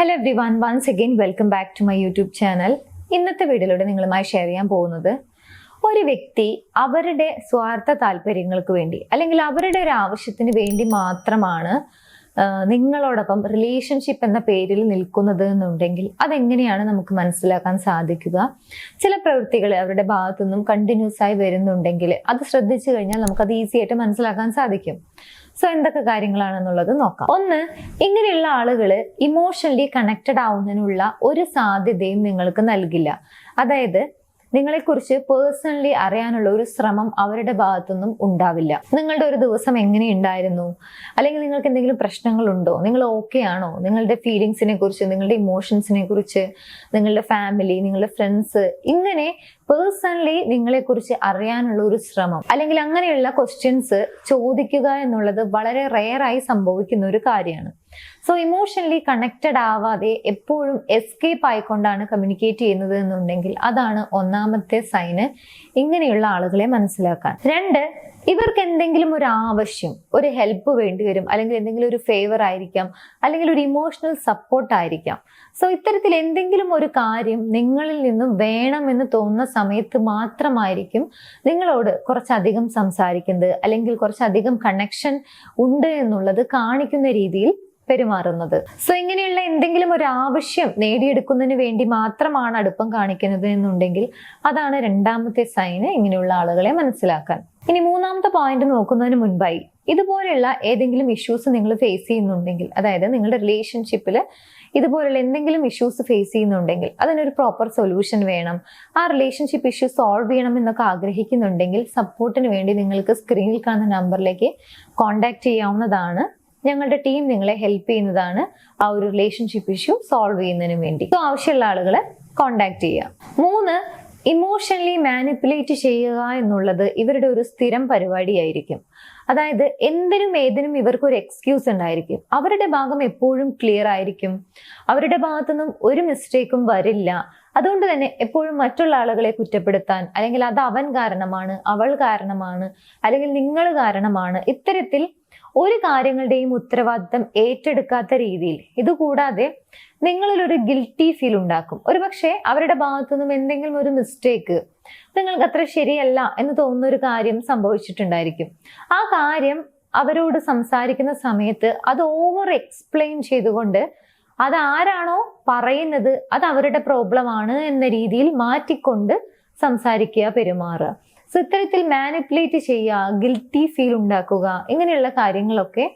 Hello everyone, once again welcome back to my YouTube channel. ഇന്നത്തെ വീഡിയോയിലൂടെ നിങ്ങളുമായി share ചെയ്യാൻ പോകുന്നത് ഒരു വ്യക്തി അവരുടെ സ്വാർത്ഥ താല്പര്യങ്ങൾക്ക് വേണ്ടി അല്ലെങ്കിൽ അവരുടെ ഒരു ആവശ്യത്തിന് വേണ്ടി മാത്രമാണ് നിങ്ങളോടൊപ്പം റിലേഷൻഷിപ്പ് എന്ന പേരിൽ നിൽക്കുന്നത് എന്നുണ്ടെങ്കിൽ അതെങ്ങനെയാണ് നമുക്ക് മനസ്സിലാക്കാൻ സാധിക്കുക? ചില പ്രവൃത്തികൾ അവരുടെ ഭാഗത്തു നിന്നും കണ്ടിന്യൂസ് ആയി വരുന്നുണ്ടെങ്കിൽ അത് ശ്രദ്ധിച്ചു കഴിഞ്ഞാൽ നമുക്കത് ഈസി ആയിട്ട് മനസ്സിലാക്കാൻ സാധിക്കും. സോ എന്തൊക്കെ കാര്യങ്ങളാണെന്നുള്ളത് നോക്കാം. ഒന്ന്, ഇങ്ങനെയുള്ള ആളുകൾ ഇമോഷണലി കണക്റ്റഡ് ആവുന്നതിനുള്ള ഒരു സാധ്യതയും നിങ്ങൾക്ക് നൽകില്ല. അതായത് നിങ്ങളെക്കുറിച്ച് പേഴ്സണലി അറിയാനുള്ള ഒരു ശ്രമം അവരുടെ ഭാഗത്തുനിന്നും ഉണ്ടാവില്ല. നിങ്ങളുടെ ഒരു ദിവസം എങ്ങനെയുണ്ടായിരുന്നു, അല്ലെങ്കിൽ നിങ്ങൾക്ക് എന്തെങ്കിലും പ്രശ്നങ്ങളുണ്ടോ, നിങ്ങൾ ഓക്കെ ആണോ, നിങ്ങളുടെ ഫീലിങ്സിനെ കുറിച്ച്, നിങ്ങളുടെ ഇമോഷൻസിനെ കുറിച്ച്, നിങ്ങളുടെ ഫാമിലി, നിങ്ങളുടെ ഫ്രണ്ട്സ്, ഇങ്ങനെ പേഴ്സണലി നിങ്ങളെക്കുറിച്ച് അറിയാനുള്ള ഒരു ശ്രമം അല്ലെങ്കിൽ അങ്ങനെയുള്ള ക്വസ്റ്റ്യൻസ് ചോദിക്കുക എന്നുള്ളത് വളരെ റെയറായി സംഭവിക്കുന്ന ഒരു കാര്യമാണ്. സോ ഇമോഷണലി കണക്റ്റഡ് ആവാതെ എപ്പോഴും എസ്കേപ്പ് ആയിക്കൊണ്ടാണ് കമ്മ്യൂണിക്കേറ്റ് ചെയ്യുന്നത് എന്നുണ്ടെങ്കിൽ അതാണ് ഒന്നാമത്തെ സൈന് ഇങ്ങനെയുള്ള ആളുകളെ മനസ്സിലാക്കാൻ. രണ്ട്, ഇവർക്ക് എന്തെങ്കിലും ഒരു ആവശ്യം, ഒരു ഹെൽപ്പ് വേണ്ടി വരും, അല്ലെങ്കിൽ എന്തെങ്കിലും ഒരു ഫേവർ ആയിരിക്കാം, അല്ലെങ്കിൽ ഒരു ഇമോഷണൽ സപ്പോർട്ട് ആയിരിക്കാം. സോ ഇത്തരത്തിൽ എന്തെങ്കിലും ഒരു കാര്യം നിങ്ങളിൽ നിന്നും വേണമെന്ന് തോന്നുന്ന സമയത്ത് മാത്രമായിരിക്കും നിങ്ങളോട് കുറച്ചധികം സംസാരിക്കുന്നത്, അല്ലെങ്കിൽ കുറച്ചധികം കണക്ഷൻ ഉണ്ട് എന്നുള്ളത് കാണിക്കുന്ന രീതിയിൽ പെരുമാറുന്നത്. സോ ഇങ്ങനെയുള്ള എന്തെങ്കിലും ഒരു ആവശ്യം നേടിയെടുക്കുന്നതിന് വേണ്ടി മാത്രമാണ് അടുപ്പം കാണിക്കുന്നത് എന്നുണ്ടെങ്കിൽ അതാണ് രണ്ടാമത്തെ സൈന് ഇങ്ങനെയുള്ള ആളുകളെ മനസ്സിലാക്കാൻ. ഇനി മൂന്നാമത്തെ പോയിന്റ് നോക്കുന്നതിന് മുൻപായി, ഇതുപോലെയുള്ള ഏതെങ്കിലും ഇഷ്യൂസ് നിങ്ങൾ ഫേസ് ചെയ്യുന്നുണ്ടെങ്കിൽ, അതായത് നിങ്ങളുടെ റിലേഷൻഷിപ്പിൽ ഇതുപോലുള്ള എന്തെങ്കിലും ഇഷ്യൂസ് ഫേസ് ചെയ്യുന്നുണ്ടെങ്കിൽ അതിനൊരു പ്രോപ്പർ സൊല്യൂഷൻ വേണം, ആ റിലേഷൻഷിപ്പ് ഇഷ്യൂ സോൾവ് ചെയ്യണം എന്നൊക്കെ ആഗ്രഹിക്കുന്നുണ്ടെങ്കിൽ സപ്പോർട്ടിന് വേണ്ടി നിങ്ങൾക്ക് സ്ക്രീനിൽ കാണുന്ന നമ്പറിലേക്ക് കോൺടാക്ട് ചെയ്യാവുന്നതാണ്. ഞങ്ങളുടെ ടീം നിങ്ങളെ ഹെൽപ്പ് ചെയ്യുന്നതാണ് ആ ഒരു റിലേഷൻഷിപ്പ് ഇഷ്യൂ സോൾവ് ചെയ്യുന്നതിന് വേണ്ടി. സോ ആവശ്യമുള്ള ആളുകളെ കോൺടാക്ട് ചെയ്യുക. മൂന്ന്, ഇമോഷണലി മാനിപ്പുലേറ്റ് ചെയ്യുക എന്നുള്ളത് ഇവരുടെ ഒരു സ്ഥിരം പരിപാടിയായിരിക്കും. അതായത് എന്തിനും ഏതിനും ഇവർക്ക് ഒരു എക്സ്ക്യൂസ് ഉണ്ടായിരിക്കും. അവരുടെ ഭാഗം എപ്പോഴും ക്ലിയർ ആയിരിക്കും, അവരുടെ ഭാഗത്തുനിന്നും ഒരു മിസ്റ്റേക്കും വരില്ല. അതുകൊണ്ട് തന്നെ എപ്പോഴും മറ്റുള്ള ആളുകളെ കുറ്റപ്പെടുത്താൻ, അല്ലെങ്കിൽ അത് അവൻ കാരണമാണ്, അവൾ കാരണമാണ്, അല്ലെങ്കിൽ നിങ്ങൾ കാരണമാണ്, ഇത്തരത്തിൽ ഒരു കാര്യങ്ങളുടെയും ഉത്തരവാദിത്തം ഏറ്റെടുക്കാത്ത രീതിയിൽ, ഇതുകൂടാതെ നിങ്ങളിൽ ഒരു ഗിൽറ്റി ഫീൽ ഉണ്ടാക്കും. ഒരുപക്ഷെ അവരുടെ ഭാഗത്തു നിന്നും എന്തെങ്കിലും ഒരു മിസ്റ്റേക്ക്, നിങ്ങൾക്ക് അത്ര ശരിയല്ല എന്ന് തോന്നുന്ന ഒരു കാര്യം സംഭവിച്ചിട്ടുണ്ടായിരിക്കും. ആ കാര്യം അവരോട് സംസാരിക്കുന്ന സമയത്ത് അത് ഓവർ എക്സ്പ്ലെയിൻ ചെയ്തുകൊണ്ട് അത് ആരാണോ പറയുന്നത് അത് അവരുടെ പ്രോബ്ലം ആണ് എന്ന രീതിയിൽ മാറ്റിക്കൊണ്ട് സംസാരിക്കുക, പെരുമാറുക. സോ ഇത്തരത്തിൽ മാനിപ്പുലേറ്റ് ചെയ്യുക, ഗിൽറ്റി ഫീൽ ഉണ്ടാക്കുക, ഇങ്ങനെയുള്ള കാര്യങ്ങളൊക്കെ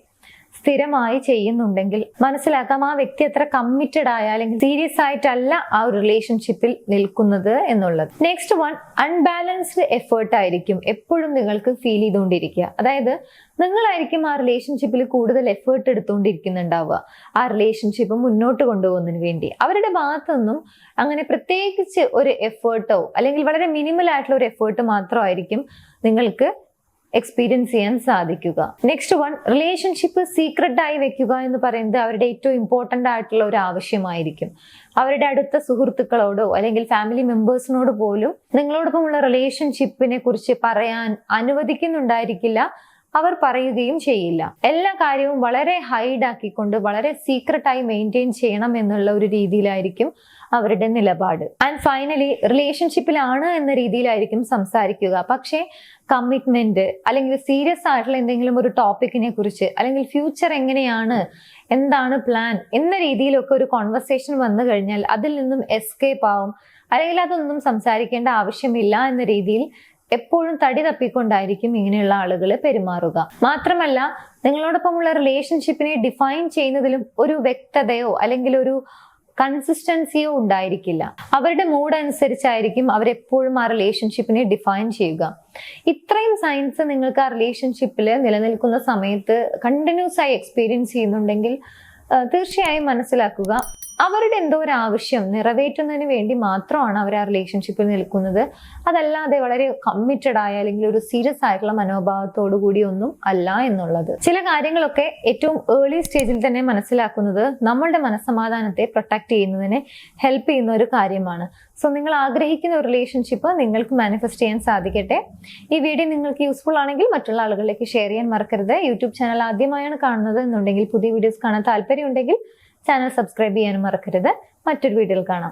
സ്ഥിരമായി ചെയ്യുന്നുണ്ടെങ്കിൽ മനസ്സിലാക്കാം ആ വ്യക്തി എത്ര കമ്മിറ്റഡ് ആയ അല്ലെങ്കിൽ സീരിയസ് ആയിട്ടല്ല ആ ഒരു റിലേഷൻഷിപ്പിൽ നിൽക്കുന്നത് എന്നുള്ളത്. നെക്സ്റ്റ് വൺ, അൺബാലൻസ്ഡ് എഫേർട്ട് ആയിരിക്കും എപ്പോഴും നിങ്ങൾക്ക് ഫീൽ ചെയ്തുകൊണ്ടിരിക്കുക. അതായത് നിങ്ങളായിരിക്കും ആ റിലേഷൻഷിപ്പിൽ കൂടുതൽ എഫേർട്ട് എടുത്തുകൊണ്ടിരിക്കുന്നുണ്ടാവുക ആ റിലേഷൻഷിപ്പ് മുന്നോട്ട് കൊണ്ടുപോകുന്നതിന് വേണ്ടി. അവരുടെ ഭാഗത്തൊന്നും അങ്ങനെ പ്രത്യേകിച്ച് ഒരു എഫേർട്ടോ അല്ലെങ്കിൽ വളരെ മിനിമൽ ആയിട്ടുള്ള ഒരു എഫേർട്ട് മാത്രമായിരിക്കും നിങ്ങൾക്ക് എക്സ്പീരിയൻസ് ചെയ്യാൻ സാധിക്കുക. നെക്സ്റ്റ് വൺ, റിലേഷൻഷിപ്പ് സീക്രട്ട് ആയി വെക്കുക എന്ന് പറയുന്നത് അവരുടെ ഏറ്റവും ഇമ്പോർട്ടൻ്റ് ആയിട്ടുള്ള ഒരു ആവശ്യമായിരിക്കും. അവരുടെ അടുത്ത സുഹൃത്തുക്കളോടോ അല്ലെങ്കിൽ ഫാമിലി മെമ്പേഴ്സിനോട് പോലും നിങ്ങളോടൊപ്പമുള്ള റിലേഷൻഷിപ്പിനെ കുറിച്ച് പറയാൻ അനുവദിക്കുന്നുണ്ടായിരിക്കില്ല, അവർ പറയുകയും ചെയ്യില്ല. എല്ലാ കാര്യവും വളരെ ഹൈഡ് ആക്കിക്കൊണ്ട് വളരെ സീക്രട്ടായി മെയിൻറ്റെയിൻ ചെയ്യണം എന്നുള്ള ഒരു രീതിയിലായിരിക്കും അവരുടെ നിലപാട്. ആൻഡ് ഫൈനലി, റിലേഷൻഷിപ്പിലാണ് എന്ന രീതിയിലായിരിക്കും സംസാരിക്കുക. പക്ഷേ കമ്മിറ്റ്മെന്റ് അല്ലെങ്കിൽ സീരിയസ് ആയിട്ടുള്ള എന്തെങ്കിലും ഒരു ടോപ്പിക്കിനെ കുറിച്ച്, അല്ലെങ്കിൽ ഫ്യൂച്ചർ എങ്ങനെയാണ്, എന്താണ് പ്ലാൻ എന്ന രീതിയിലൊക്കെ ഒരു കോൺവെർസേഷൻ വന്നു കഴിഞ്ഞാൽ അതിൽ നിന്നും എസ്കേപ്പ് ആവും, അല്ലെങ്കിൽ അതൊന്നും സംസാരിക്കേണ്ട ആവശ്യമില്ല എന്ന രീതിയിൽ എപ്പോഴും തടി തപ്പിക്കൊണ്ടായിരിക്കും ഇങ്ങനെയുള്ള ആളുകൾ പെരുമാറുക. മാത്രമല്ല നിങ്ങളോടൊപ്പമുള്ള റിലേഷൻഷിപ്പിനെ ഡിഫൈൻ ചെയ്യുന്നതിലും ഒരു വ്യക്തതയോ അല്ലെങ്കിൽ ഒരു കൺസിസ്റ്റൻസിയോ ഉണ്ടായിരിക്കില്ല. അവരുടെ മൂഡ് അനുസരിച്ചായിരിക്കും അവരെപ്പോഴും ആ റിലേഷൻഷിപ്പിനെ ഡിഫൈൻ ചെയ്യുക. ഇത്രയും സയൻസ് നിങ്ങൾക്ക് ആ റിലേഷൻഷിപ്പിൽ നിലനിൽക്കുന്ന സമയത്ത് കണ്ടിന്യൂസ് ആയി എക്സ്പീരിയൻസ് ചെയ്യുന്നുണ്ടെങ്കിൽ തീർച്ചയായും മനസ്സിലാക്കുക അവരുടെ എന്തോ ഒരു ആവശ്യം നിറവേറ്റുന്നതിന് വേണ്ടി മാത്രമാണ് അവർ ആ റിലേഷൻഷിപ്പിൽ നിൽക്കുന്നത്. അതല്ലാതെ വളരെ കമ്മിറ്റഡ് ആയ അല്ലെങ്കിൽ ഒരു സീരിയസ് ആയിട്ടുള്ള മനോഭാവത്തോടു കൂടി ഒന്നും അല്ല എന്നുള്ളത്. ചില കാര്യങ്ങളൊക്കെ ഏറ്റവും ഏർലി സ്റ്റേജിൽ തന്നെ മനസ്സിലാക്കുന്നത് നമ്മളുടെ മനസ്സമാധാനത്തെ പ്രൊട്ടക്ട് ചെയ്യുന്നതിന് ഹെൽപ്പ് ചെയ്യുന്ന ഒരു കാര്യമാണ്. സോ നിങ്ങൾ ആഗ്രഹിക്കുന്ന ഒരു റിലേഷൻഷിപ്പ് നിങ്ങൾക്ക് മാനിഫെസ്റ്റ് ചെയ്യാൻ സാധിക്കട്ടെ. ഈ വീഡിയോ നിങ്ങൾക്ക് യൂസ്ഫുൾ ആണെങ്കിൽ മറ്റുള്ള ആളുകളിലേക്ക് ഷെയർ ചെയ്യാൻ മറക്കരുത്. യൂട്യൂബ് ചാനൽ ആദ്യമായാണ് കാണുന്നത് എന്നുണ്ടെങ്കിൽ, പുതിയ വീഡിയോസ് കാണാൻ താല്പര്യമുണ്ടെങ്കിൽ ചാനൽ സബ്സ്ക്രൈബ് ചെയ്യാനും മറക്കരുത്. മറ്റൊരു വീഡിയോയിൽ കാണാം.